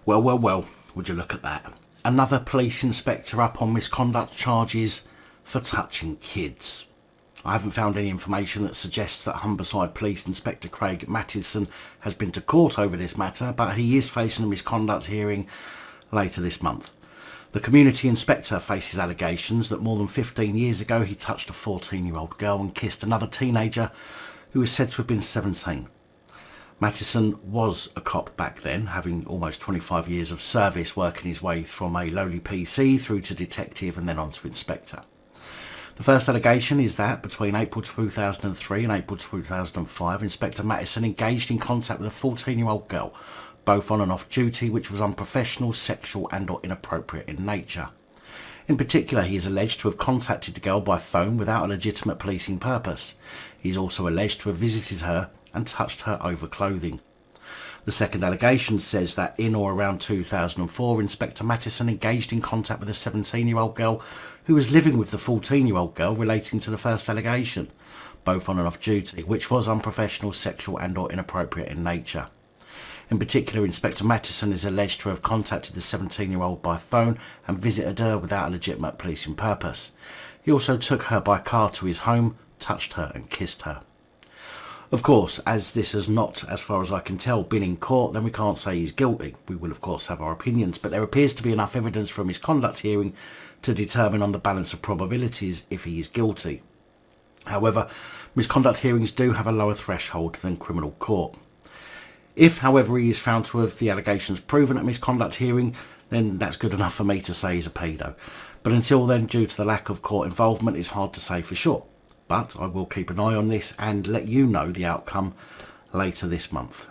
Well, would you look at that? Another police inspector up on misconduct charges for touching kids. I haven't found any information that suggests that Humberside Police Inspector Craig Mattinson has been to court over this matter, but he is facing a misconduct hearing later this month. The community inspector faces allegations that more than 15 years ago he touched a 14-year-old girl and kissed another teenager who was said to have been 17. Mattinson was a cop back then, having almost 25 years of service, working his way from a lowly PC through to detective and then on to inspector. The first allegation is that between April 2003 and April 2005, Inspector Mattinson engaged in contact with a 14-year-old girl, both on and off duty, which was unprofessional, sexual and or inappropriate in nature. In particular, he is alleged to have contacted the girl by phone without a legitimate policing purpose. He is also alleged to have visited her and touched her over clothing. The second allegation says that in or around 2004, Inspector Mattinson engaged in contact with a 17-year-old girl who was living with the 14-year-old girl relating to the first allegation, both on and off duty, which was unprofessional, sexual and or inappropriate in nature. In particular, Inspector Mattinson is alleged to have contacted the 17-year-old by phone and visited her without a legitimate policing purpose. He also took her by car to his home, touched her and kissed her. Of course, as this has not, as far as I can tell, been in court, then we can't say he's guilty. We will of course have our opinions, but there appears to be enough evidence from his misconduct hearing to determine on the balance of probabilities if he is guilty. However, misconduct hearings do have a lower threshold than criminal court. If, however, he is found to have the allegations proven at misconduct hearing, then that's good enough for me to say he's a pedo. But until then, due to the lack of court involvement, it's hard to say for sure. But I will keep an eye on this and let you know the outcome later this month.